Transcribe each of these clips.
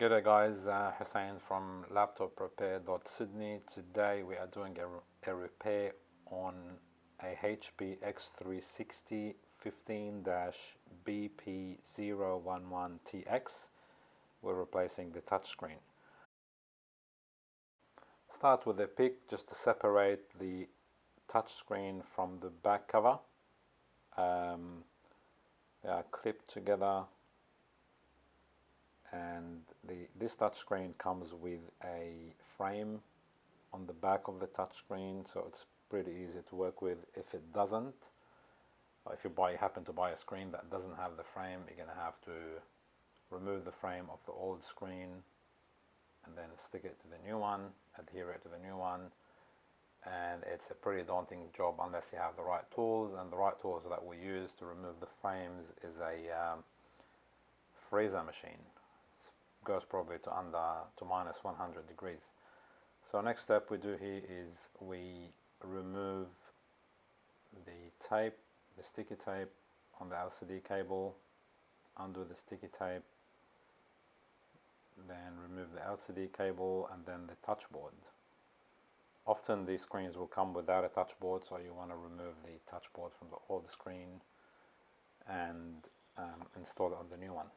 G'day guys, Hussein from laptoprepair.sydney. Today we are doing a repair on a HP X360 15-BP011TX. We're replacing the touchscreen. Start with a pick just to separate the touchscreen from the back cover. They are clipped together, and this touchscreen comes with a frame on the back of the touchscreen, so it's pretty easy to work with. If it doesn't, or if you happen to buy a screen that doesn't have the frame, you're going to have to remove the frame of the old screen and then stick it to the new one, adhere it to the new one, and it's a pretty daunting job unless you have the right tools. And the right tools that we use to remove the frames is a freezer machine. Goes probably to minus 100 degrees. So next step we do here is we remove the tape, the sticky tape on the LCD cable, undo the sticky tape, then remove the LCD cable and then the touch board. Often these screens will come without a touch board, so you want to remove the touch board from the old screen and install it on the new one.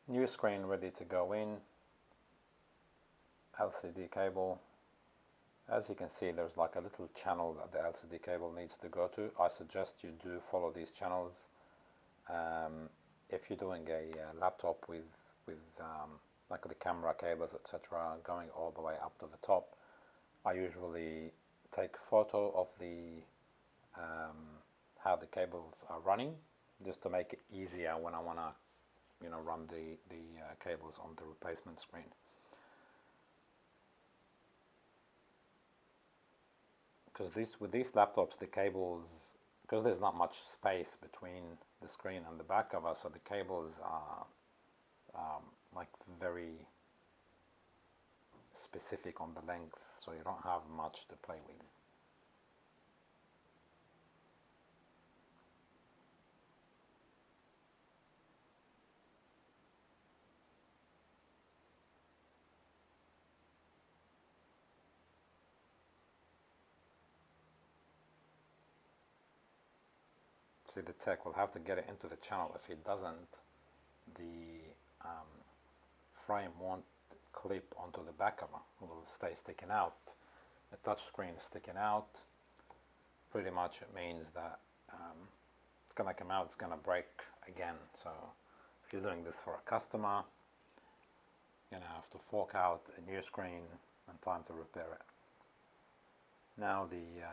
New screen ready to go in, LCD cable. As you can see, there's like a little channel that the LCD cable needs to go to. I suggest you do follow these channels. If you're doing a laptop with like the camera cables, etc., going all the way up to the top, I usually take a photo of the how the cables are running, just to make it easier when I want to run the cables on the replacement screen. Because with these laptops, the cables, because there's not much space between the screen and the back cover, so the cables are like very specific on the length, so you don't have much to play with. See, the tech will have to get it into the channel. If it doesn't, the frame won't clip onto the back cover. It will stay sticking out. The touch screen is sticking out. Pretty much it means that it's going to come out, it's going to break again. So if you're doing this for a customer, you're going to have to fork out a new screen and time to repair it. Now the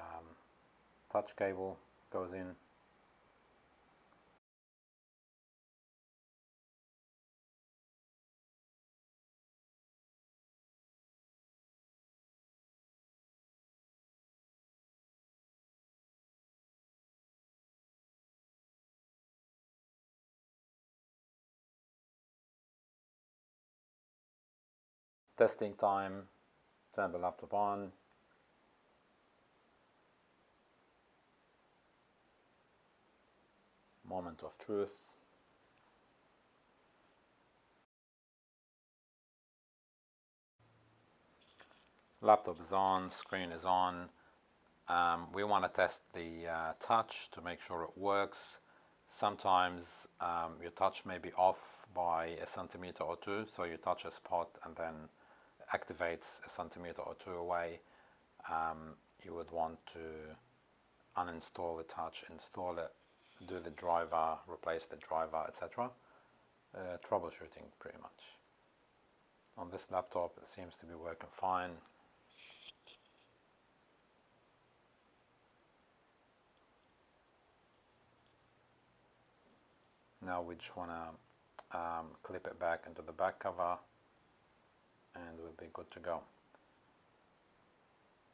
touch cable goes in. Testing time, turn the laptop on. Moment of truth. Laptop is on, screen is on. We want to test the touch to make sure it works. Sometimes your touch may be off by a centimeter or two, so you touch a spot and then activates a centimeter or two away. You would want to uninstall the touch, install it, do the driver, replace the driver, etc. Troubleshooting pretty much. On this laptop it seems to be working fine. Now we just want to clip it back into the back cover and we'll be good to go.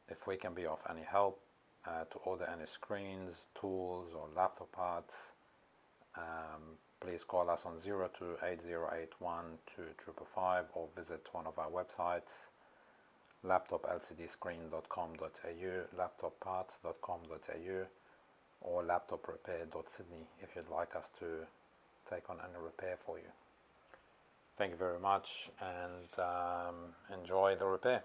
If we can be of any help to order any screens, tools or laptop parts, please call us on 0280812255 or visit one of our websites, laptoplcdscreen.com.au, laptopparts.com.au, or laptoprepair.sydney if you'd like us to take on any repair for you. Thank you very much, and enjoy the repair.